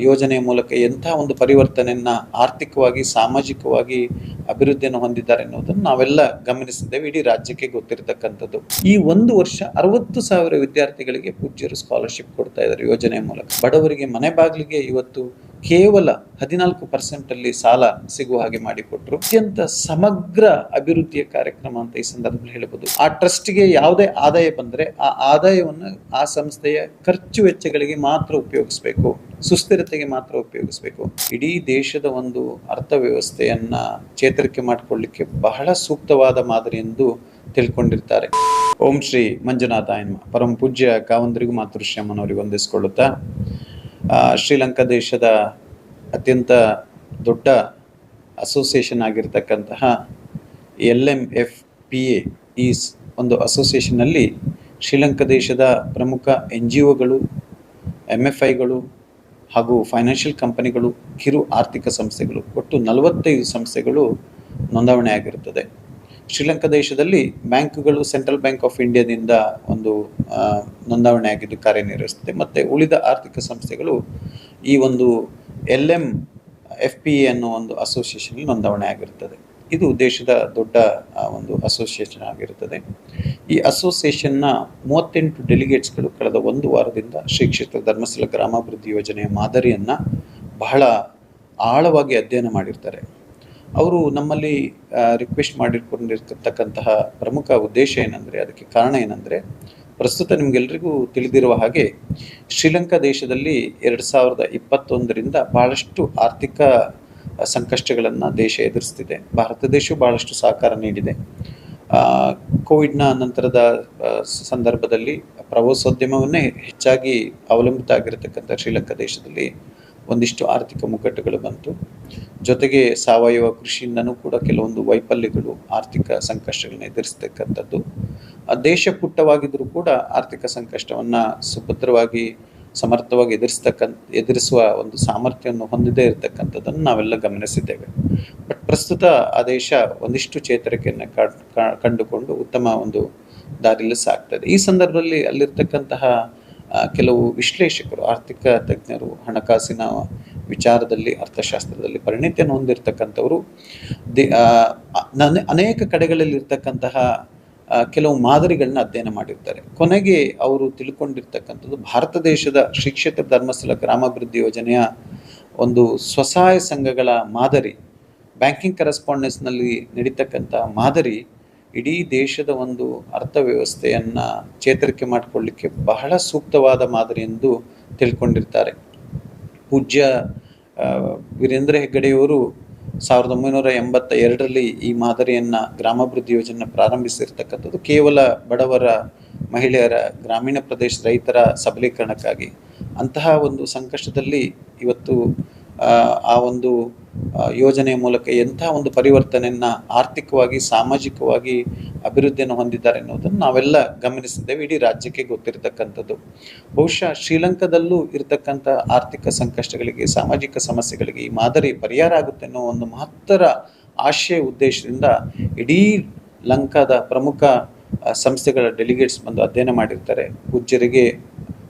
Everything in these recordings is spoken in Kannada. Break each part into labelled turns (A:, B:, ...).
A: ಯೋಜನೆಯ ಮೂಲಕ ಎಂಥ ಒಂದು ಪರಿವರ್ತನೆಯನ್ನು ಆರ್ಥಿಕವಾಗಿ ಸಾಮಾಜಿಕವಾಗಿ ಅಭಿವೃದ್ಧಿಯನ್ನು ಹೊಂದಿದ್ದಾರೆ ಎನ್ನುವುದನ್ನು ನಾವೆಲ್ಲ ಗಮನಿಸಿದ್ದೇವೆ. ಇಡೀ ರಾಜ್ಯಕ್ಕೆ ಗೊತ್ತಿರತಕ್ಕಂಥದ್ದು. ಈ ಒಂದು ವರ್ಷ 60,000 ವಿದ್ಯಾರ್ಥಿಗಳಿಗೆ ಪೂಜ್ಯರು ಸ್ಕಾಲರ್ಶಿಪ್ ಕೊಡ್ತಾ ಇದ್ದಾರೆ ಯೋಜನೆಯ ಮೂಲಕ. ಬಡವರಿಗೆ ಮನೆ ಬಾಗಿಲಿಗೆ ಇವತ್ತು ಕೇವಲ 14% ಸಾಲ ಸಿಗುವ ಹಾಗೆ ಮಾಡಿಕೊಟ್ರು. ಅತ್ಯಂತ ಸಮಗ್ರ ಅಭಿವೃದ್ಧಿಯ ಕಾರ್ಯಕ್ರಮ ಅಂತ ಈ ಸಂದರ್ಭದಲ್ಲಿ ಹೇಳಬಹುದು. ಆ ಟ್ರಸ್ಟ್ಗೆ ಯಾವುದೇ ಆದಾಯ ಬಂದರೆ ಆ ಆದಾಯವನ್ನು ಆ ಸಂಸ್ಥೆಯ ಖರ್ಚು ವೆಚ್ಚಗಳಿಗೆ ಮಾತ್ರ ಉಪಯೋಗಿಸಬೇಕು, ಸುಸ್ಥಿರತೆಗೆ ಮಾತ್ರ ಉಪಯೋಗಿಸಬೇಕು. ಇಡೀ ದೇಶದ ಒಂದು ಅರ್ಥವ್ಯವಸ್ಥೆಯನ್ನ ಚೇತರಿಕೆ ಮಾಡಿಕೊಳ್ಳಿಕ್ಕೆ ಬಹಳ ಸೂಕ್ತವಾದ ಮಾದರಿ ಎಂದು ತಿಳ್ಕೊಂಡಿರ್ತಾರೆ. ಓಂ ಶ್ರೀ ಮಂಜುನಾಥಾಯ ನಮಃ. ಪರಮ ಪೂಜ್ಯ ಕಾವಂದ್ರಿಗೂ ಮಾತೃಶ್ಯಾಮನವರಿಗೆ ವಂದಿಸಿಕೊಳ್ಳುತ್ತಾ, ಶ್ರೀಲಂಕಾ ದೇಶದ ಅತ್ಯಂತ ದೊಡ್ಡ ಅಸೋಸಿಯೇಷನ್ ಆಗಿರ್ತಕ್ಕಂತಹ LMFPA ಈ ಒಂದು ಅಸೋಸಿಯೇಷನ್ನಲ್ಲಿ ಶ್ರೀಲಂಕಾ ದೇಶದ ಪ್ರಮುಖ NGOಗಳು, MFIಗಳು ಹಾಗೂ ಫೈನಾನ್ಷಿಯಲ್ ಕಂಪನಿಗಳು, ಕಿರು ಆರ್ಥಿಕ ಸಂಸ್ಥೆಗಳು, ಒಟ್ಟು 45 ಸಂಸ್ಥೆಗಳು ನೋಂದಾವಣೆ ಆಗಿರುತ್ತದೆ. ಶ್ರೀಲಂಕಾ ದೇಶದಲ್ಲಿ ಬ್ಯಾಂಕ್ಗಳು ಸೆಂಟ್ರಲ್ ಬ್ಯಾಂಕ್ ಆಫ್ ಇಂಡಿಯಾದಿಂದ ಒಂದು ನೋಂದಾವಣೆ ಆಗಿದ್ದು ಕಾರ್ಯನಿರ್ವಹಿಸುತ್ತದೆ. ಮತ್ತು ಉಳಿದ ಆರ್ಥಿಕ ಸಂಸ್ಥೆಗಳು ಈ ಒಂದು LMFPA ಅನ್ನೋ ಒಂದು ಅಸೋಸಿಯೇಷನ್ ನೋಂದಾವಣೆ ಆಗಿರುತ್ತದೆ. ಇದು ದೇಶದ ದೊಡ್ಡ ಒಂದು ಅಸೋಸಿಯೇಷನ್ ಆಗಿರುತ್ತದೆ. ಈ ಅಸೋಸಿಯೇಷನ್ನ 38 ಡೆಲಿಗೇಟ್ಸ್ಗಳು ಕಳೆದ ಒಂದು ವಾರದಿಂದ ಶ್ರೀ ಕ್ಷೇತ್ರ ಧರ್ಮಸ್ಥಳ ಗ್ರಾಮಾಭಿವೃದ್ಧಿ ಯೋಜನೆಯ ಮಾದರಿಯನ್ನು ಬಹಳ ಆಳವಾಗಿ ಅಧ್ಯಯನ ಮಾಡಿರ್ತಾರೆ. ಅವರು ನಮ್ಮಲ್ಲಿ ರಿಕ್ವೆಸ್ಟ್ ಮಾಡಿಕೊಂಡಿರ್ತಕ್ಕಂತಹ ಪ್ರಮುಖ ಉದ್ದೇಶ ಏನಂದರೆ, ಅದಕ್ಕೆ ಕಾರಣ ಏನಂದರೆ, ಪ್ರಸ್ತುತ ನಿಮಗೆಲ್ಲರಿಗೂ ತಿಳಿದಿರುವ ಹಾಗೆ ಶ್ರೀಲಂಕಾ ದೇಶದಲ್ಲಿ 2021ರಿಂದ ಭಾಳಷ್ಟು ಆರ್ಥಿಕ ಸಂಕಷ್ಟಗಳನ್ನು ದೇಶ ಎದುರಿಸ್ತಿದೆ. ಭಾರತ ದೇಶವು ಭಾಳಷ್ಟು ಸಹಕಾರ ನೀಡಿದೆ. ಕೋವಿಡ್ನ ನಂತರದ ಸಂದರ್ಭದಲ್ಲಿ ಪ್ರವಾಸೋದ್ಯಮವನ್ನೇ ಹೆಚ್ಚಾಗಿ ಅವಲಂಬಿತ ಆಗಿರತಕ್ಕಂಥ ಶ್ರೀಲಂಕಾ ದೇಶದಲ್ಲಿ ಒಂದಿಷ್ಟು ಆರ್ಥಿಕ ಮುಗ್ಗಟ್ಟುಗಳು ಬಂತು. ಜೊತೆಗೆ ಸಾವಯವ ಕೃಷಿಯಿಂದನೂ ಕೂಡ ಕೆಲವೊಂದು ವೈಫಲ್ಯಗಳು, ಆರ್ಥಿಕ ಸಂಕಷ್ಟಗಳನ್ನ ಎದುರಿಸ್ತಕ್ಕಂಥದ್ದು. ಆ ದೇಶ ಪುಟ್ಟವಾಗಿದ್ದರೂ ಕೂಡ ಆರ್ಥಿಕ ಸಂಕಷ್ಟವನ್ನು ಸುಭದ್ರವಾಗಿ ಸಮರ್ಥವಾಗಿ ಎದುರಿಸುವ ಒಂದು ಸಾಮರ್ಥ್ಯವನ್ನು ಹೊಂದದೇ ಇರತಕ್ಕಂಥದ್ದನ್ನು ನಾವೆಲ್ಲ ಗಮನಿಸಿದ್ದೇವೆ. ಬಟ್ ಪ್ರಸ್ತುತ ಆ ದೇಶ ಒಂದಿಷ್ಟು ಚೇತರಿಕೆಯನ್ನು ಕಂಡುಕೊಂಡು ಉತ್ತಮ ಒಂದು ದಾರಿಯಲ್ಲಿ ಸಾಗ್ತದೆ. ಈ ಸಂದರ್ಭದಲ್ಲಿ ಅಲ್ಲಿರ್ತಕ್ಕಂತಹ ಕೆಲವು ವಿಶ್ಲೇಷಕರು, ಆರ್ಥಿಕ ತಜ್ಞರು, ಹಣಕಾಸಿನ ವಿಚಾರದಲ್ಲಿ, ಅರ್ಥಶಾಸ್ತ್ರದಲ್ಲಿ ಪರಿಣಿತಿಯನ್ನು ಹೊಂದಿರತಕ್ಕಂಥವರು ಅನೇಕ ಕಡೆಗಳಲ್ಲಿರ್ತಕ್ಕಂತಹ ಕೆಲವು ಮಾದರಿಗಳನ್ನ ಅಧ್ಯಯನ ಮಾಡಿರ್ತಾರೆ. ಕೊನೆಗೆ ಅವರು ತಿಳ್ಕೊಂಡಿರ್ತಕ್ಕಂಥದ್ದು ಭಾರತ ದೇಶದ ಶ್ರೀ ಕ್ಷೇತ್ರ ಧರ್ಮಸ್ಥಳ ಗ್ರಾಮಾಭಿವೃದ್ಧಿ ಯೋಜನೆಯ ಒಂದು ಸ್ವಸಹಾಯ ಸಂಘಗಳ ಮಾದರಿ, ಬ್ಯಾಂಕಿಂಗ್ ಕರೆಸ್ಪಾಂಡೆನ್ಸ್ನಲ್ಲಿ ನಡೀತಕ್ಕಂಥ ಮಾದರಿ ಇಡೀ ದೇಶದ ಒಂದು ಅರ್ಥವ್ಯವಸ್ಥೆಯನ್ನು ಚೇತರಿಕೆ ಮಾಡಿಕೊಳ್ಳಿಕ್ಕೆ ಬಹಳ ಸೂಕ್ತವಾದ ಮಾದರಿ ಎಂದು ತಿಳ್ಕೊಂಡಿರ್ತಾರೆ. ಪೂಜ್ಯ ವೀರೇಂದ್ರ ಹೆಗ್ಗಡೆಯವರು 1982ರಲ್ಲಿ ಈ ಮಾದರಿಯನ್ನು, ಗ್ರಾಮಾಭಿವೃದ್ಧಿ ಯೋಜನೆ ಪ್ರಾರಂಭಿಸಿರ್ತಕ್ಕಂಥದ್ದು ಕೇವಲ ಬಡವರ, ಮಹಿಳೆಯರ, ಗ್ರಾಮೀಣ ಪ್ರದೇಶ ರೈತರ ಸಬಲೀಕರಣಕ್ಕಾಗಿ. ಅಂತಹ ಒಂದು ಸಂಕಷ್ಟದಲ್ಲಿ ಇವತ್ತು ಆ ಒಂದು ಯೋಜನೆಯ ಮೂಲಕ ಎಂಥ ಒಂದು ಪರಿವರ್ತನೆಯನ್ನು ಆರ್ಥಿಕವಾಗಿ ಸಾಮಾಜಿಕವಾಗಿ ಅಭಿವೃದ್ಧಿಯನ್ನು ಹೊಂದಿದ್ದಾರೆ ಎನ್ನುವುದನ್ನು ನಾವೆಲ್ಲ ಗಮನಿಸಿದ್ದೇವೆ. ಇಡೀ ರಾಜ್ಯಕ್ಕೆ ಗೊತ್ತಿರತಕ್ಕಂಥದ್ದು. ಬಹುಶಃ ಶ್ರೀಲಂಕಾದಲ್ಲೂ ಇರತಕ್ಕಂಥ ಆರ್ಥಿಕ ಸಂಕಷ್ಟಗಳಿಗೆ, ಸಾಮಾಜಿಕ ಸಮಸ್ಯೆಗಳಿಗೆ ಈ ಮಾದರಿ ಪರಿಹಾರ ಆಗುತ್ತೆ ಅನ್ನೋ ಒಂದು ಮಹತ್ತರ ಆಶಯ ಉದ್ದೇಶದಿಂದ ಇಡೀ ಲಂಕಾದ ಪ್ರಮುಖ ಸಂಸ್ಥೆಗಳ ಡೆಲಿಗೇಟ್ಸ್ ಬಂದು ಅಧ್ಯಯನ ಮಾಡಿರ್ತಾರೆ. ಪೂಜ್ಯರಿಗೆ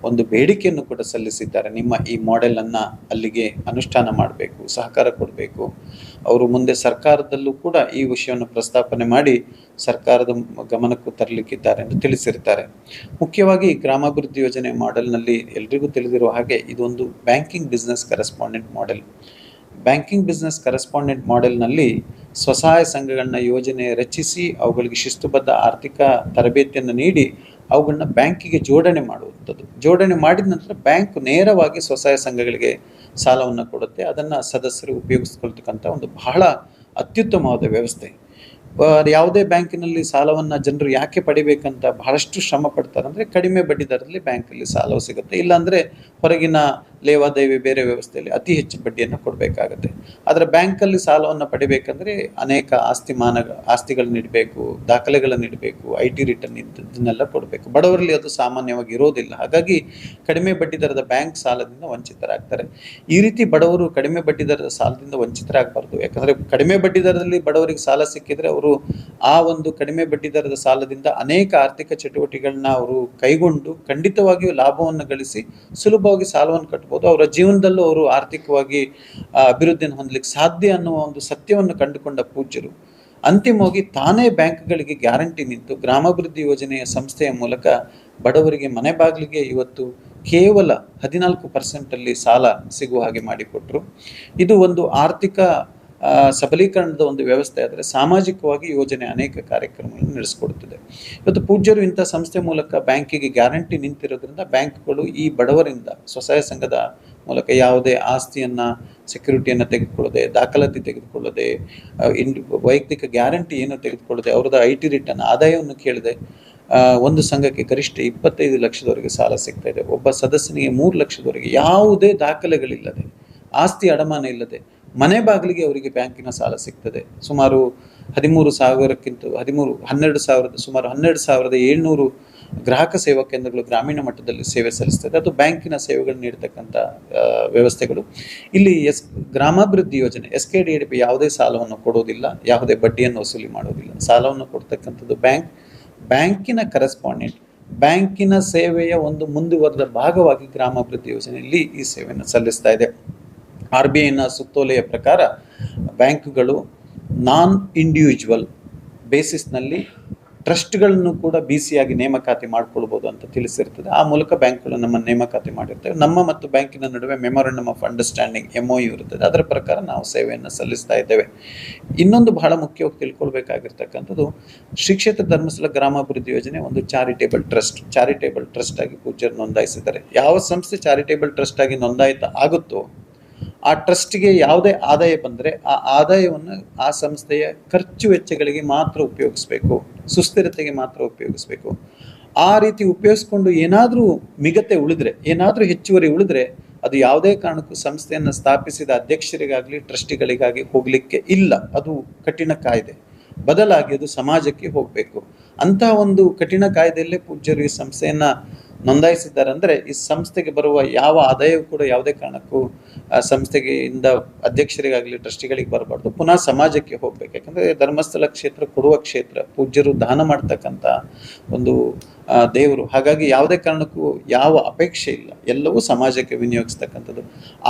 A: ಒಂದು ಬೇಡಿಕೆಯನ್ನು ಕೂಡ ಸಲ್ಲಿಸಿದ್ದಾರೆ. ನಿಮ್ಮ ಈ ಮಾಡೆಲನ್ನು ಅಲ್ಲಿಗೆ ಅನುಷ್ಠಾನ ಮಾಡಬೇಕು, ಸಹಕಾರ ಕೊಡಬೇಕು. ಅವರು ಮುಂದೆ ಸರ್ಕಾರದಲ್ಲೂ ಕೂಡ ಈ ವಿಷಯವನ್ನು ಪ್ರಸ್ತಾಪನೆ ಮಾಡಿ ಸರ್ಕಾರದ ಗಮನಕ್ಕೂ ತರಲಿಕ್ಕಿದ್ದಾರೆ ಎಂದು ತಿಳಿಸಿರ್ತಾರೆ. ಮುಖ್ಯವಾಗಿ ಗ್ರಾಮಾಭಿವೃದ್ಧಿ ಯೋಜನೆ ಮಾಡೆಲ್ನಲ್ಲಿ ಎಲ್ರಿಗೂ ತಿಳಿದಿರುವ ಹಾಗೆ ಇದೊಂದು banking business correspondent model. Banking business correspondent ಮಾಡೆಲ್ನಲ್ಲಿ ಸ್ವಸಹಾಯ ಸಂಘಗಳನ್ನ ಯೋಜನೆ ರಚಿಸಿ ಅವುಗಳಿಗೆ ಶಿಸ್ತುಬದ್ಧ ಆರ್ಥಿಕ ತರಬೇತಿಯನ್ನು ನೀಡಿ ಅವುಗಳನ್ನ ಬ್ಯಾಂಕಿಗೆ ಜೋಡಣೆ ಮಾಡುವಂಥದ್ದು. ಜೋಡಣೆ ಮಾಡಿದ ನಂತರ ಬ್ಯಾಂಕ್ ನೇರವಾಗಿ ಸ್ವಸಹಾಯ ಸಂಘಗಳಿಗೆ ಸಾಲವನ್ನು ಕೊಡುತ್ತೆ. ಅದನ್ನು ಸದಸ್ಯರು ಉಪಯೋಗಿಸ್ಕೊಳ್ತಕ್ಕಂಥ ಒಂದು ಬಹಳ ಅತ್ಯುತ್ತಮವಾದ ವ್ಯವಸ್ಥೆ. ಯಾವುದೇ ಬ್ಯಾಂಕಿನಲ್ಲಿ ಸಾಲವನ್ನು ಜನರು ಯಾಕೆ ಪಡಿಬೇಕಂತ ಬಹಳಷ್ಟು ಶ್ರಮ ಪಡ್ತಾರೆ ಅಂದರೆ, ಕಡಿಮೆ ಬಡ್ಡಿ ದರದಲ್ಲಿ ಬ್ಯಾಂಕಲ್ಲಿ ಸಾಲವು ಸಿಗುತ್ತೆ. ಇಲ್ಲಾಂದರೆ ಹೊರಗಿನ ಲೇವಾದೇವಿ ಬೇರೆ ವ್ಯವಸ್ಥೆಯಲ್ಲಿ ಅತಿ ಹೆಚ್ಚು ಬಡ್ಡಿಯನ್ನು ಕೊಡಬೇಕಾಗತ್ತೆ. ಆದರೆ ಬ್ಯಾಂಕಲ್ಲಿ ಸಾಲವನ್ನು ಪಡಿಬೇಕಂದ್ರೆ ಅನೇಕ ಆಸ್ತಿಗಳನ್ನು ಇಡಬೇಕು, ದಾಖಲೆಗಳನ್ನು ಇಡಬೇಕು, IT ರಿಟರ್ನ್ ಇದನ್ನೆಲ್ಲ ಕೊಡಬೇಕು. ಬಡವರಲ್ಲಿ ಅದು ಸಾಮಾನ್ಯವಾಗಿ ಇರೋದಿಲ್ಲ. ಹಾಗಾಗಿ ಕಡಿಮೆ ಬಡ್ಡಿ ದರದ ಬ್ಯಾಂಕ್ ಸಾಲದಿಂದ ವಂಚಿತರಾಗ್ತಾರೆ. ಈ ರೀತಿ ಬಡವರು ಕಡಿಮೆ ಬಡ್ಡಿ ದರದ ಸಾಲದಿಂದ ವಂಚಿತರಾಗಬಾರ್ದು. ಯಾಕಂದರೆ ಕಡಿಮೆ ಬಡ್ಡಿ ದರದಲ್ಲಿ ಬಡವರಿಗೆ ಸಾಲ ಸಿಕ್ಕಿದ್ರೆ ಅವರು ಆ ಒಂದು ಕಡಿಮೆ ಬಡ್ಡಿ ದರದ ಸಾಲದಿಂದ ಅನೇಕ ಆರ್ಥಿಕ ಚಟುವಟಿಕೆಗಳನ್ನ ಅವರು ಕೈಗೊಂಡು ಖಂಡಿತವಾಗಿಯೂ ಲಾಭವನ್ನು ಗಳಿಸಿ ಸುಲಭವಾಗಿ ಸಾಲವನ್ನು ಕಟ್ಟಬಹುದು. ಆಗ್ಬೋದು, ಅವರ ಜೀವನದಲ್ಲೂ ಅವರು ಆರ್ಥಿಕವಾಗಿ ಅಭಿವೃದ್ಧಿಯನ್ನು ಹೊಂದಲಿಕ್ಕೆ ಸಾಧ್ಯ ಅನ್ನುವ ಒಂದು ಸತ್ಯವನ್ನು ಕಂಡುಕೊಂಡ ಪೂಜ್ಯರು ಅಂತಿಮವಾಗಿ ತಾನೇ ಬ್ಯಾಂಕ್ಗಳಿಗೆ ಗ್ಯಾರಂಟಿ ನಿಂತು ಗ್ರಾಮಾಭಿವೃದ್ಧಿ ಯೋಜನೆಯ ಸಂಸ್ಥೆಯ ಮೂಲಕ ಬಡವರಿಗೆ ಮನೆ ಬಾಗಿಲಿಗೆ ಇವತ್ತು ಕೇವಲ 14% ಸಾಲ ಸಿಗುವ ಹಾಗೆ ಮಾಡಿಕೊಟ್ರು. ಇದು ಒಂದು ಆರ್ಥಿಕ ಸಬಲೀಕರಣದ ಒಂದು ವ್ಯವಸ್ಥೆ ಆದರೆ ಸಾಮಾಜಿಕವಾಗಿ ಯೋಜನೆ ಅನೇಕ ಕಾರ್ಯಕ್ರಮಗಳನ್ನು ನಡೆಸಿಕೊಡುತ್ತದೆ. ಇವತ್ತು ಪೂಜ್ಯರು ಇಂಥ ಸಂಸ್ಥೆ ಮೂಲಕ ಬ್ಯಾಂಕಿಗೆ ಗ್ಯಾರಂಟಿ ನಿಂತಿರೋದ್ರಿಂದ ಬ್ಯಾಂಕ್ಗಳು ಈ ಬಡವರಿಂದ ಸ್ವಸಹಾಯ ಸಂಘದ ಮೂಲಕ ಯಾವುದೇ ಆಸ್ತಿಯನ್ನು ಸೆಕ್ಯೂರಿಟಿಯನ್ನು ತೆಗೆದುಕೊಳ್ಳದೆ, ದಾಖಲಾತಿ ತೆಗೆದುಕೊಳ್ಳದೆ, ವೈಯಕ್ತಿಕ ಗ್ಯಾರಂಟಿ ಏನು ತೆಗೆದುಕೊಳ್ಳದೆ, ಅವ್ರದ್ದು IT ರಿಟರ್ನ್ ಆದಾಯವನ್ನು ಕೇಳದೆ ಒಂದು ಸಂಘಕ್ಕೆ ಗರಿಷ್ಠ 25 ಲಕ್ಷದವರೆಗೆ ಸಾಲ ಸಿಗ್ತಾ ಇದೆ. ಒಬ್ಬ ಸದಸ್ಯನಿಗೆ 3 ಲಕ್ಷದವರೆಗೆ ಯಾವುದೇ ದಾಖಲೆಗಳಿಲ್ಲದೆ, ಆಸ್ತಿ ಅಡಮಾನ ಇಲ್ಲದೆ ಮನೆ ಬಾಗಿಲಿಗೆ ಅವರಿಗೆ ಬ್ಯಾಂಕಿನ ಸಾಲ ಸಿಗ್ತದೆ. ಸುಮಾರು 12,700 ಗ್ರಾಹಕ ಸೇವಾ ಕೇಂದ್ರಗಳು ಗ್ರಾಮೀಣ ಮಟ್ಟದಲ್ಲಿ ಸೇವೆ ಸಲ್ಲಿಸ್ತದೆ. ಅದು ಬ್ಯಾಂಕಿನ ಸೇವೆಗಳು ನೀಡತಕ್ಕಂಥ ವ್ಯವಸ್ಥೆಗಳು. ಇಲ್ಲಿ ಗ್ರಾಮಾಭಿವೃದ್ಧಿ ಯೋಜನೆ SKDDP ಯಾವುದೇ ಸಾಲವನ್ನು ಕೊಡೋದಿಲ್ಲ, ಯಾವುದೇ ಬಡ್ಡಿಯನ್ನು ವಸೂಲಿ ಮಾಡೋದಿಲ್ಲ. ಸಾಲವನ್ನು ಕೊಡ್ತಕ್ಕಂಥದ್ದು ಬ್ಯಾಂಕಿನ ಕರೆಸ್ಪಾಂಡೆಂಟ್, ಬ್ಯಾಂಕಿನ ಸೇವೆಯ ಒಂದು ಮುಂದುವರೆದ ಭಾಗವಾಗಿ ಗ್ರಾಮಾಭಿವೃದ್ಧಿ ಯೋಜನೆಯಲ್ಲಿ ಈ ಸೇವೆಯನ್ನು ಸಲ್ಲಿಸ್ತಾ ಇದೆ. RBIನ ಸುತ್ತೋಲೆಯ ಪ್ರಕಾರ ಬ್ಯಾಂಕ್ಗಳು ನಾನ್ ಇಂಡಿವಿಜುವಲ್ ಬೇಸಿಸ್ನಲ್ಲಿ ಟ್ರಸ್ಟ್ಗಳನ್ನು ಕೂಡ BCಯಾಗಿ ನೇಮಕಾತಿ ಮಾಡ್ಕೊಳ್ಬೋದು ಅಂತ ತಿಳಿಸಿರ್ತದೆ. ಆ ಮೂಲಕ ಬ್ಯಾಂಕ್ಗಳು ನಮ್ಮ ನೇಮಕಾತಿ ಮಾಡಿರ್ತವೆ. ನಮ್ಮ ಮತ್ತು ಬ್ಯಾಂಕಿನ ನಡುವೆ ಮೆಮೊರಂಡಮ್ ಆಫ್ ಅಂಡರ್ಸ್ಟ್ಯಾಂಡಿಂಗ್ MOU ಇರುತ್ತದೆ. ಅದರ ಪ್ರಕಾರ ನಾವು ಸೇವೆಯನ್ನು ಸಲ್ಲಿಸ್ತಾ ಇದ್ದೇವೆ. ಇನ್ನೊಂದು ಬಹಳ ಮುಖ್ಯವಾಗಿ ತಿಳ್ಕೊಳ್ಬೇಕಾಗಿರ್ತಕ್ಕಂಥದ್ದು, ಶ್ರೀ ಕ್ಷೇತ್ರ ಧರ್ಮಸ್ಥಳ ಗ್ರಾಮಾಭಿವೃದ್ಧಿ ಯೋಜನೆ ಒಂದು ಚಾರಿಟೇಬಲ್ ಟ್ರಸ್ಟ್ ಆಗಿ ಪೂಜ್ಯರು ನೋಂದಾಯಿಸಿದ್ದಾರೆ. ಯಾವ ಸಂಸ್ಥೆ ಚಾರಿಟೇಬಲ್ ಟ್ರಸ್ಟ್ ಆಗಿ ನೋಂದಾಯಿತ ಆಗುತ್ತೋ ಆ ಟ್ರಸ್ಟ್ಗೆ ಯಾವುದೇ ಆದಾಯ ಬಂದರೆ ಆ ಆದಾಯವನ್ನು ಆ ಸಂಸ್ಥೆಯ ಖರ್ಚು ವೆಚ್ಚಗಳಿಗೆ ಮಾತ್ರ ಉಪಯೋಗಿಸಬೇಕು, ಸುಸ್ಥಿರತೆಗೆ ಮಾತ್ರ ಉಪಯೋಗಿಸಬೇಕು. ಆ ರೀತಿ ಉಪಯೋಗಿಸ್ಕೊಂಡು ಏನಾದರೂ ಮಿಗತೆ ಉಳಿದ್ರೆ, ಏನಾದರೂ ಹೆಚ್ಚುವರಿ ಉಳಿದ್ರೆ ಅದು ಯಾವುದೇ ಕಾರಣಕ್ಕೂ ಸಂಸ್ಥೆಯನ್ನು ಸ್ಥಾಪಿಸಿದ ಅಧ್ಯಕ್ಷರಿಗಾಗಲಿ ಟ್ರಸ್ಟಿಗಳಿಗಾಗಿ ಹೋಗಲಿಕ್ಕೆ ಇಲ್ಲ. ಅದು ಕಠಿಣ ಕಾಯ್ದೆ. ಬದಲಾಗಿ ಅದು ಸಮಾಜಕ್ಕೆ ಹೋಗಬೇಕು. ಅಂತಹ ಒಂದು ಕಠಿಣ ಕಾಯ್ದೆಯಲ್ಲೇ ಪೂಜ್ಯರು ಈ ಸಂಸ್ಥೆಯನ್ನು ನೋಂದಾಯಿಸಿದ್ದಾರೆ. ಅಂದರೆ ಈ ಸಂಸ್ಥೆಗೆ ಬರುವ ಯಾವ ಆದಾಯವೂ ಕೂಡ ಯಾವುದೇ ಕಾರಣಕ್ಕೂ ಸಂಸ್ಥೆಗೆ ಇಂದ ಅಧ್ಯಕ್ಷರಿಗಾಗಲಿ ಟ್ರಸ್ಟಿಗಳಿಗೆ ಬರಬಾರ್ದು, ಪುನಃ ಸಮಾಜಕ್ಕೆ ಹೋಗ್ಬೇಕು. ಯಾಕಂದರೆ ಧರ್ಮಸ್ಥಳ ಕ್ಷೇತ್ರ ಕೊಡುವ ಕ್ಷೇತ್ರ, ಪೂಜ್ಯರು ದಾನ ಮಾಡ್ತಕ್ಕಂಥ ಒಂದು ದೇವರು. ಹಾಗಾಗಿ ಯಾವುದೇ ಕಾರಣಕ್ಕೂ ಯಾವ ಅಪೇಕ್ಷೆ ಇಲ್ಲ, ಎಲ್ಲವೂ ಸಮಾಜಕ್ಕೆ ವಿನಿಯೋಗಿಸ್ತಕ್ಕಂಥದ್ದು.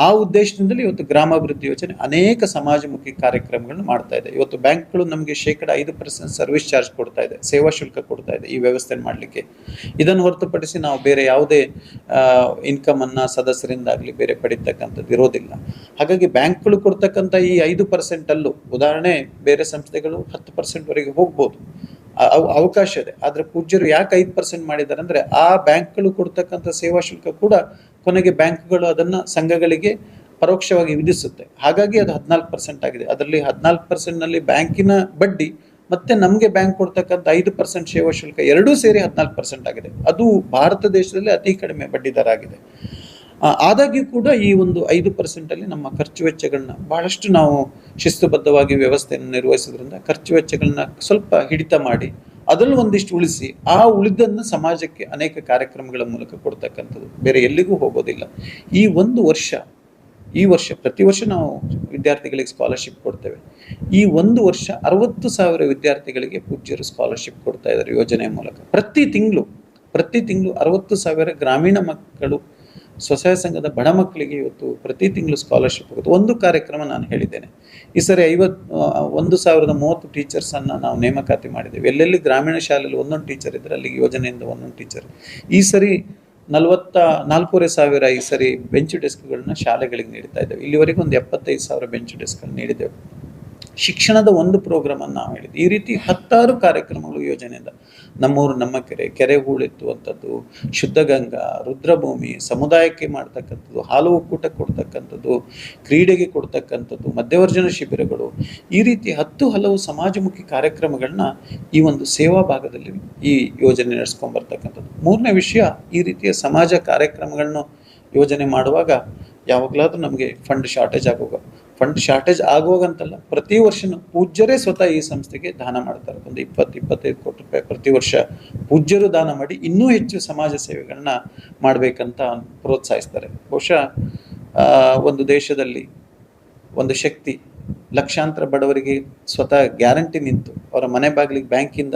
A: ಆ ಉದ್ದೇಶದಿಂದಲೇ ಇವತ್ತು ಗ್ರಾಮಾಭಿವೃದ್ಧಿ ಯೋಜನೆ ಅನೇಕ ಸಮಾಜಮುಖಿ ಕಾರ್ಯಕ್ರಮಗಳನ್ನು ಮಾಡ್ತಾ ಇದೆ. ಇವತ್ತು ಬ್ಯಾಂಕ್ಗಳು ನಮಗೆ 5% ಸರ್ವಿಸ್ ಚಾರ್ಜ್ ಕೊಡ್ತಾ ಇದೆ, ಸೇವಾ ಶುಲ್ಕ ಕೊಡ್ತಾ ಇದೆ ಈ ವ್ಯವಸ್ಥೆ ಮಾಡಲಿಕ್ಕೆ. ಇದನ್ನು ಹೊರತುಪಡಿಸಿ ನಾವು ಬೇರೆ ಯಾವುದೇ ಇನ್ಕಮನ್ನು ಸದಸ್ಯರಿಂದಾಗಲಿ ಬೇರೆ ಪಡಿತಕ್ಕಂಥದ್ದು ಇರೋದಿಲ್ಲ. ಹಾಗಾಗಿ ಬ್ಯಾಂಕ್ಗಳು ಕೊಡ್ತಕ್ಕಂಥ ಈ 5% ಉದಾಹರಣೆ ಬೇರೆ ಸಂಸ್ಥೆಗಳು 10%ವರೆಗೆ ಹೋಗ್ಬೋದು, ಅವಕಾಶ ಇದೆ. ಆದರೆ ಪೂಜ್ಯರು ಯಾಕೆ 5% ಮಾಡಿದ್ದಾರೆ ಅಂದರೆ ಆ ಬ್ಯಾಂಕ್ಗಳು ಕೊಡ್ತಕ್ಕಂಥ ಸೇವಾ ಶುಲ್ಕ ಕೂಡ ಕೊನೆಗೆ ಬ್ಯಾಂಕ್ಗಳು ಅದನ್ನು ಸಂಘಗಳಿಗೆ ಪರೋಕ್ಷವಾಗಿ ವಿಧಿಸುತ್ತೆ. ಹಾಗಾಗಿ ಅದು 14% ಆಗಿದೆ. ಅದರಲ್ಲಿ 14%ನಲ್ಲಿ ಬ್ಯಾಂಕಿನ ಬಡ್ಡಿ ಮತ್ತೆ ನಮಗೆ ಬ್ಯಾಂಕ್ ಕೊಡ್ತಕ್ಕಂಥ 5% ಸೇವಾ ಶುಲ್ಕ ಎರಡೂ ಸೇರಿ 14% ಆಗಿದೆ. ಅದು ಭಾರತ ದೇಶದಲ್ಲಿ ಅತಿ ಕಡಿಮೆ ಬಡ್ಡಿ ದರ ಆಗಿದೆ. ಆದಾಗ್ಯೂ ಕೂಡ ಈ ಒಂದು 5%ಅಲ್ಲಿ ನಮ್ಮ ಖರ್ಚು ವೆಚ್ಚಗಳನ್ನ ಬಹಳಷ್ಟು ನಾವು ಶಿಸ್ತುಬದ್ಧವಾಗಿ ವ್ಯವಸ್ಥೆಯನ್ನು ನಿರ್ವಹಿಸೋದ್ರಿಂದ ಖರ್ಚು ವೆಚ್ಚಗಳನ್ನ ಸ್ವಲ್ಪ ಹಿಡಿತ ಮಾಡಿ ಅದರಲ್ಲಿ ಒಂದಿಷ್ಟು ಉಳಿಸಿ ಆ ಉಳಿದನ್ನು ಸಮಾಜಕ್ಕೆ ಅನೇಕ ಕಾರ್ಯಕ್ರಮಗಳ ಮೂಲಕ ಕೊಡ್ತಕ್ಕಂಥದ್ದು, ಬೇರೆ ಎಲ್ಲಿಗೂ ಹೋಗೋದಿಲ್ಲ. ಈ ವರ್ಷ ಪ್ರತಿ ವರ್ಷ ನಾವು ವಿದ್ಯಾರ್ಥಿಗಳಿಗೆ ಸ್ಕಾಲರ್ಶಿಪ್ ಕೊಡ್ತೇವೆ. ಈ ಒಂದು ವರ್ಷ 60,000 ವಿದ್ಯಾರ್ಥಿಗಳಿಗೆ ಪೂಜ್ಯರು ಸ್ಕಾಲರ್ಶಿಪ್ ಕೊಡ್ತಾ ಇದ್ದಾರೆ ಯೋಜನೆಯ ಮೂಲಕ. ಪ್ರತಿ ತಿಂಗಳು 60,000 ಗ್ರಾಮೀಣ ಮಕ್ಕಳು, ಸ್ವಸಹಾಯ ಸಂಘದ ಬಡ ಮಕ್ಕಳಿಗೆ ಇವತ್ತು ಪ್ರತಿ ತಿಂಗಳು ಸ್ಕಾಲರ್ಶಿಪ್ ಹೋಗುತ್ತೆ. ಒಂದು ಕಾರ್ಯಕ್ರಮ ನಾನು ಹೇಳಿದ್ದೇನೆ, ಈ ಸರಿ 1,030 ಟೀಚರ್ಸನ್ನು ನಾವು ನೇಮಕಾತಿ ಮಾಡಿದ್ದೇವೆ. ಎಲ್ಲೆಲ್ಲಿ ಗ್ರಾಮೀಣ ಶಾಲೆಯಲ್ಲಿ ಒಂದೊಂದು ಟೀಚರ್ ಇದ್ದರೆ ಅಲ್ಲಿಗೆ ಯೋಜನೆಯಿಂದ ಒಂದೊಂದು ಟೀಚರ್. ಈ ಸರಿ 44,500 ಈ ಸರಿ ಬೆಂಚ್ ಡೆಸ್ಕ್ಗಳನ್ನ ಶಾಲೆಗಳಿಗೆ ನೀಡ್ತಾ ಇದ್ದೇವೆ. ಇಲ್ಲಿವರೆಗೂ ಒಂದು 75,000 ಬೆಂಚ್ ಡೆಸ್ಕ್ಗಳು ನೀಡಿದ್ದೇವೆ. ಶಿಕ್ಷಣದ ಒಂದು ಪ್ರೋಗ್ರಾಮನ್ನು ನಾವು ಹೇಳಿದ್ವಿ. ಈ ರೀತಿ 10 ಕಾರ್ಯಕ್ರಮಗಳು ಯೋಜನೆಯಿಂದ. ನಮ್ಮೂರು ನಮ್ಮ ಕೆರೆ ಹೂಳೆತ್ತುವಂಥದ್ದು, ಶುದ್ಧ ಗಂಗಾ, ರುದ್ರಭೂಮಿ, ಸಮುದಾಯಕ್ಕೆ ಮಾಡ್ತಕ್ಕಂಥದ್ದು, ಹಾಲು ಒಕ್ಕೂಟ ಕೊಡ್ತಕ್ಕಂಥದ್ದು, ಕ್ರೀಡೆಗೆ ಕೊಡ್ತಕ್ಕಂಥದ್ದು, ಮಧ್ಯವರ್ಜನ ಶಿಬಿರಗಳು, ಈ ರೀತಿ 10 ಹಲವು ಸಮಾಜಮುಖಿ ಕಾರ್ಯಕ್ರಮಗಳನ್ನ ಈ ಒಂದು ಸೇವಾ ಭಾಗದಲ್ಲಿ ಈ ಯೋಜನೆ ನಡೆಸ್ಕೊಂಡ್ಬರ್ತಕ್ಕಂಥದ್ದು. ಮೂರನೇ ವಿಷಯ, ಈ ರೀತಿಯ ಸಮಾಜ ಕಾರ್ಯಕ್ರಮಗಳನ್ನು ಯೋಜನೆ ಮಾಡುವಾಗ ಯಾವಾಗಲಾದ್ರೂ ನಮಗೆ ಫಂಡ್ ಶಾರ್ಟೇಜ್ ಆಗುವಾಗಂತಲ್ಲ, ಪ್ರತಿ ವರ್ಷನೂ ಪೂಜ್ಯರೇ ಸ್ವತಃ ಈ ಸಂಸ್ಥೆಗೆ ದಾನ ಮಾಡ್ತಾರೆ. ಒಂದು 20-25 ಕೋಟಿ ರೂಪಾಯಿ ಪ್ರತಿ ವರ್ಷ ಪೂಜ್ಯರು ದಾನ ಮಾಡಿ ಇನ್ನೂ ಹೆಚ್ಚು ಸಮಾಜ ಸೇವೆಗಳನ್ನ ಮಾಡಬೇಕಂತ ಪ್ರೋತ್ಸಾಹಿಸ್ತಾರೆ. ಬಹುಶಃ ಒಂದು ದೇಶದಲ್ಲಿ ಒಂದು ಶಕ್ತಿ ಲಕ್ಷಾಂತರ ಬಡವರಿಗೆ ಸ್ವತಃ ಗ್ಯಾರಂಟಿ ನಿಂತು ಅವರ ಮನೆ ಬಾಗಿಲಿಗೆ ಬ್ಯಾಂಕಿಂದ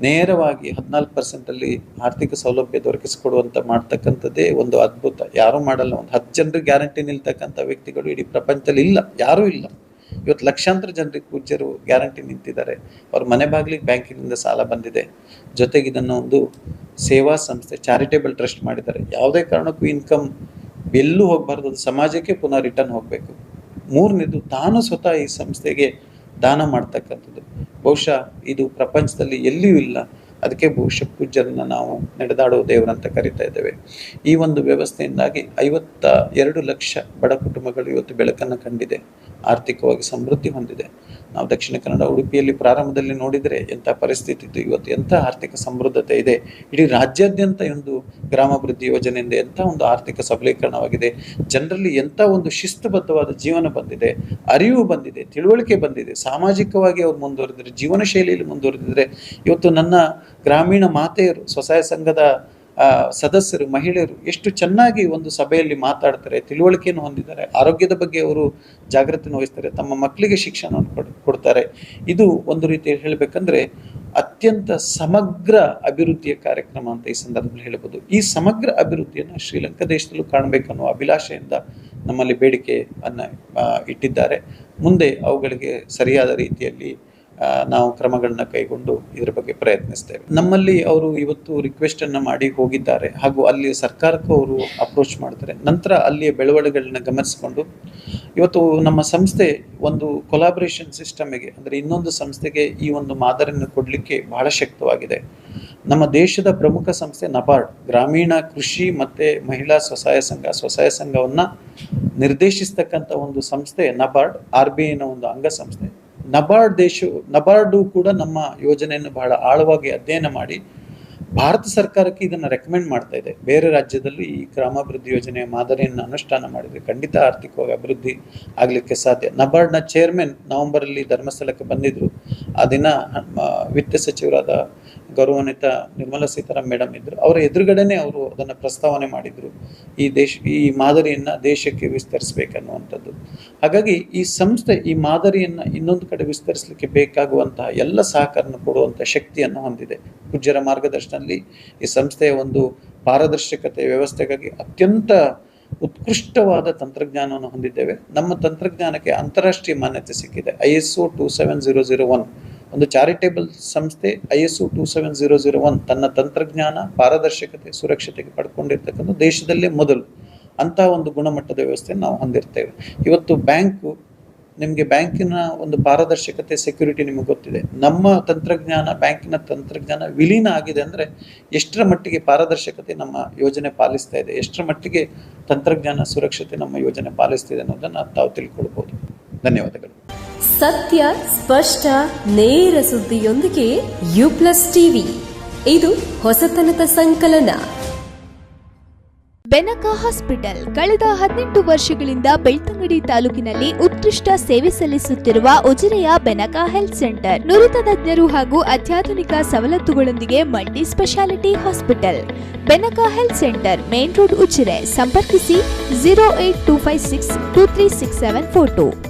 A: ನೇರವಾಗಿ 14% ಆರ್ಥಿಕ ಸೌಲಭ್ಯ ದೊರಕಿಸಿಕೊಡುವಂತ ಮಾಡ್ತಕ್ಕಂಥದ್ದೇ ಒಂದು ಅದ್ಭುತ. ಯಾರೂ ಮಾಡಲ್ಲ. ಒಂದು 10 ಜನರಿಗೆ ಗ್ಯಾರಂಟಿ ನಿಲ್ತಕ್ಕಂಥ ವ್ಯಕ್ತಿಗಳು ಇಡೀ ಪ್ರಪಂಚದಲ್ಲಿ ಇಲ್ಲ, ಯಾರೂ ಇಲ್ಲ. ಇವತ್ತು ಲಕ್ಷಾಂತರ ಜನರಿಗೆ ಪೂಜ್ಯರು ಗ್ಯಾರಂಟಿ ನಿಂತಿದ್ದಾರೆ. ಅವ್ರ ಮನೆ ಬಾಗಿಲಿಗೆ ಬ್ಯಾಂಕಿನಿಂದ ಸಾಲ ಬಂದಿದೆ. ಜೊತೆಗೆ ಇದನ್ನು ಒಂದು ಸೇವಾ ಸಂಸ್ಥೆ ಚಾರಿಟೇಬಲ್ ಟ್ರಸ್ಟ್ ಮಾಡಿದ್ದಾರೆ. ಯಾವುದೇ ಕಾರಣಕ್ಕೂ ಇನ್ಕಮ್ ಎಲ್ಲೂ ಹೋಗಬಾರ್ದು, ಅದು ಸಮಾಜಕ್ಕೆ ಪುನಃ ರಿಟರ್ನ್ ಹೋಗಬೇಕು. ಮೂರನೇದು, ತಾನು ಸ್ವತಃ ಈ ಸಂಸ್ಥೆಗೆ ದಾನ ಮಾಡ್ತಕ್ಕಂಥದ್ದು. ಬಹುಶಃ ಇದು ಪ್ರಪಂಚದಲ್ಲಿ ಎಲ್ಲಿಯೂ ಇಲ್ಲ. ಅದಕ್ಕೆ ಬಹುಶಃ ಪೂಜ್ಯರನ್ನ ನಾವು ನಡೆದಾಡೋ ದೇವರಂತ ಕರಿತಾ ಇದ್ದೇವೆ. ಈ ಒಂದು ವ್ಯವಸ್ಥೆಯಿಂದಾಗಿ 52 ಲಕ್ಷ ಬಡ ಕುಟುಂಬಗಳು ಇವತ್ತು ಬೆಳಕನ್ನು ಕಂಡಿದೆ, ಆರ್ಥಿಕವಾಗಿ ಸಮೃದ್ಧಿ ಹೊಂದಿದೆ. ನಾವು ದಕ್ಷಿಣ ಕನ್ನಡ ಉಡುಪಿಯಲ್ಲಿ ಪ್ರಾರಂಭದಲ್ಲಿ ನೋಡಿದರೆ ಎಂಥ ಪರಿಸ್ಥಿತಿ ಇತ್ತು, ಇವತ್ತು ಎಂಥ ಆರ್ಥಿಕ ಸಮೃದ್ಧತೆ ಇದೆ. ಇಡೀ ರಾಜ್ಯಾದ್ಯಂತ ಒಂದು ಗ್ರಾಮಾಭಿವೃದ್ಧಿ ಯೋಜನೆಯಿಂದ ಎಂಥ ಒಂದು ಆರ್ಥಿಕ ಸಬಲೀಕರಣವಾಗಿದೆ. ಜನರಲ್ಲಿ ಎಂಥ ಒಂದು ಶಿಸ್ತುಬದ್ಧವಾದ ಜೀವನ ಬಂದಿದೆ, ಅರಿವು ಬಂದಿದೆ, ತಿಳುವಳಿಕೆ ಬಂದಿದೆ. ಸಾಮಾಜಿಕವಾಗಿ ಅವ್ರು ಮುಂದುವರೆದಿದ್ರೆ, ಜೀವನ ಶೈಲಿಯಲ್ಲಿ ಮುಂದುವರೆದಿದ್ರೆ, ಇವತ್ತು ನನ್ನ ಗ್ರಾಮೀಣ ಮಾತೆಯರು, ಸ್ವಸಹಾಯ ಸಂಘದ ಸದಸ್ಯರು, ಮಹಿಳೆಯರು ಎಷ್ಟು ಚೆನ್ನಾಗಿ ಒಂದು ಸಭೆಯಲ್ಲಿ ಮಾತಾಡ್ತಾರೆ, ತಿಳುವಳಿಕೆಯನ್ನು ಹೊಂದಿದ್ದಾರೆ, ಆರೋಗ್ಯದ ಬಗ್ಗೆ ಅವರು ಜಾಗೃತಿಯನ್ನು ವಹಿಸ್ತಾರೆ, ತಮ್ಮ ಮಕ್ಕಳಿಗೆ ಶಿಕ್ಷಣವನ್ನು ಕೊಡ್ತಾರೆ. ಇದು ಒಂದು ರೀತಿಯಲ್ಲಿ ಹೇಳಬೇಕಂದ್ರೆ ಅತ್ಯಂತ ಸಮಗ್ರ ಅಭಿವೃದ್ಧಿಯ ಕಾರ್ಯಕ್ರಮ ಅಂತ ಈ ಸಂದರ್ಭದಲ್ಲಿ ಹೇಳ್ಬೋದು. ಈ ಸಮಗ್ರ ಅಭಿವೃದ್ಧಿಯನ್ನು ಶ್ರೀಲಂಕಾ ದೇಶದಲ್ಲೂ ಕಾಣಬೇಕನ್ನೋ ಅಭಿಲಾಷೆಯಿಂದ ನಮ್ಮಲ್ಲಿ ಬೇಡಿಕೆಯನ್ನು ಇಟ್ಟಿದ್ದಾರೆ. ಮುಂದೆ ಅವುಗಳಿಗೆ ಸರಿಯಾದ ರೀತಿಯಲ್ಲಿ ನಾವು ಕ್ರಮಗಳನ್ನ ಕೈಗೊಂಡು ಇದರ ಬಗ್ಗೆ ಪ್ರಯತ್ನಿಸ್ತೇವೆ. ನಮ್ಮಲ್ಲಿ ಅವರು ಇವತ್ತು ರಿಕ್ವೆಸ್ಟ್ ಅನ್ನು ಮಾಡಿ ಹೋಗಿದ್ದಾರೆ, ಹಾಗೂ ಅಲ್ಲಿ ಸರ್ಕಾರಕ್ಕೂ ಅವರು ಅಪ್ರೋಚ್ ಮಾಡ್ತಾರೆ. ನಂತರ ಅಲ್ಲಿಯ ಬೆಳವಣಿಗೆಗಳನ್ನ ಗಮನಿಸಿಕೊಂಡು ಇವತ್ತು ನಮ್ಮ ಸಂಸ್ಥೆ ಒಂದು ಕೊಲಾಬರೇಷನ್ ಸಿಸ್ಟಮ್ಗೆ, ಅಂದರೆ ಇನ್ನೊಂದು ಸಂಸ್ಥೆಗೆ ಈ ಒಂದು ಮಾದರಿಯನ್ನು ಕೊಡಲಿಕ್ಕೆ ಬಹಳ ಶಕ್ತವಾಗಿದೆ. ನಮ್ಮ ದೇಶದ ಪ್ರಮುಖ ಸಂಸ್ಥೆ ನಬಾರ್ಡ್, ಗ್ರಾಮೀಣ ಕೃಷಿ ಮತ್ತು ಮಹಿಳಾ ಸ್ವಸಹಾಯ ಸಂಘವನ್ನು ನಿರ್ದೇಶಿಸ್ತಕ್ಕಂಥ ಒಂದು ಸಂಸ್ಥೆ ನಬಾರ್ಡ್, RBIನ ಒಂದು ಅಂಗಸಂಸ್ಥೆ. ನಬಾರ್ಡು ಕೂಡ ನಮ್ಮ ಯೋಜನೆಯನ್ನು ಬಹಳ ಆಳವಾಗಿ ಅಧ್ಯಯನ ಮಾಡಿ ಭಾರತ ಸರ್ಕಾರಕ್ಕೆ ಇದನ್ನು ರೆಕಮೆಂಡ್ ಮಾಡ್ತಾ ಇದೆ. ಬೇರೆ ರಾಜ್ಯದಲ್ಲಿ ಈ ಗ್ರಾಮಾಭಿವೃದ್ಧಿ ಯೋಜನೆಯ ಮಾದರಿಯನ್ನು ಅನುಷ್ಠಾನ ಮಾಡಿದರೆ ಖಂಡಿತ ಆರ್ಥಿಕವಾಗಿ ಅಭಿವೃದ್ಧಿ ಆಗಲಿಕ್ಕೆ ಸಾಧ್ಯ. ನಬಾರ್ಡ್ನ ಚೇರ್ಮನ್ ನವೆಂಬರಲ್ಲಿ ಧರ್ಮಸ್ಥಳಕ್ಕೆ ಬಂದಿದ್ದರು. ಆ ದಿನ ವಿತ್ತ ಸಚಿವರಾದ ಗೌರವಾನ್ವಿತ ನಿರ್ಮಲಾ ಸೀತಾರಾಮನ್ ಮೇಡಮ್ ಇದ್ದರು. ಅವರ ಎದುರುಗಡೆನೆ ಅವರು ಅದನ್ನು ಪ್ರಸ್ತಾವನೆ ಮಾಡಿದರು, ಈ ಮಾದರಿಯನ್ನು ದೇಶಕ್ಕೆ ವಿಸ್ತರಿಸಬೇಕನ್ನುವಂಥದ್ದು. ಹಾಗಾಗಿ ಈ ಸಂಸ್ಥೆ ಈ ಮಾದರಿಯನ್ನು ಇನ್ನೊಂದು ಕಡೆ ವಿಸ್ತರಿಸಲಿಕ್ಕೆ ಬೇಕಾಗುವಂತಹ ಎಲ್ಲ ಸಹಕಾರವನ್ನು ಕೊಡುವಂಥ ಶಕ್ತಿಯನ್ನು ಹೊಂದಿದೆ. ಪೂಜ್ಯರ ಮಾರ್ಗದರ್ಶನದಲ್ಲಿ ಈ ಸಂಸ್ಥೆಯ ಒಂದು ಪಾರದರ್ಶಕತೆ ವ್ಯವಸ್ಥೆಗಾಗಿ ಅತ್ಯಂತ ಉತ್ಕೃಷ್ಟವಾದ ತಂತ್ರಜ್ಞಾನವನ್ನು ಹೊಂದಿದ್ದೇವೆ. ನಮ್ಮ ತಂತ್ರಜ್ಞಾನಕ್ಕೆ ಅಂತಾರಾಷ್ಟ್ರೀಯ ಮಾನ್ಯತೆ ಸಿಕ್ಕಿದೆ. ISO 27001 ಒಂದು ಚಾರಿಟೇಬಲ್ ಸಂಸ್ಥೆ ISO 27001 ತನ್ನ ತಂತ್ರಜ್ಞಾನ, ಪಾರದರ್ಶಕತೆ, ಸುರಕ್ಷತೆಗೆ ಪಡ್ಕೊಂಡಿರ್ತಕ್ಕಂಥ ದೇಶದಲ್ಲೇ ಮೊದಲು ಅಂತಹ ಒಂದು ಗುಣಮಟ್ಟದ ವ್ಯವಸ್ಥೆಯನ್ನು ನಾವು ಹೊಂದಿರ್ತೇವೆ. ಇವತ್ತು ನಿಮಗೆ ಬ್ಯಾಂಕಿನ ಒಂದು ಪಾರದರ್ಶಕತೆ, ಸೆಕ್ಯೂರಿಟಿ ನಿಮಗೆ ಗೊತ್ತಿದೆ. ನಮ್ಮ ತಂತ್ರಜ್ಞಾನ, ಬ್ಯಾಂಕಿನ ತಂತ್ರಜ್ಞಾನ ವಿಲೀನ ಆಗಿದೆ ಅಂದರೆ ಎಷ್ಟರ ಮಟ್ಟಿಗೆ ಪಾರದರ್ಶಕತೆ ನಮ್ಮ ಯೋಜನೆ ಪಾಲಿಸ್ತಾ ಇದೆ, ಎಷ್ಟರ ಮಟ್ಟಿಗೆ ತಂತ್ರಜ್ಞಾನ ಸುರಕ್ಷತೆ ನಮ್ಮ ಯೋಜನೆ ಪಾಲಿಸ್ತಿದೆ ಅನ್ನೋದನ್ನು ತಾವು ತಿಳ್ಕೊಳ್ಬೋದು. ಧನ್ಯವಾದಗಳು.
B: ಸತ್ಯ, ಸ್ಪಷ್ಟ, ನೇರ ಸುದ್ದಿಯೊಂದಿಗೆ U+ TV. ಇದು ಹೊಸತನದ ಸಂಕಲನ.
C: ಬೆನಕ ಹಾಸ್ಪಿಟಲ್ ಕಳೆದ 18 ವರ್ಷಗಳಿಂದ ಬೆಳ್ತಂಗಡಿ ತಾಲೂಕಿನಲ್ಲಿ ಉತ್ಕೃಷ್ಟ ಸೇವೆ ಸಲ್ಲಿಸುತ್ತಿರುವ ಉಜಿರೆಯ ಬೆನಕ ಹೆಲ್ತ್ ಸೆಂಟರ್ ನುರಿತ ತಜ್ಞರು ಹಾಗೂ ಅತ್ಯಾಧುನಿಕ ಸವಲತ್ತುಗಳೊಂದಿಗೆ multi speciality hospital. Benaka health centre, main road, Ujire. ಸಂಪರ್ಕಿಸಿ 08256236742.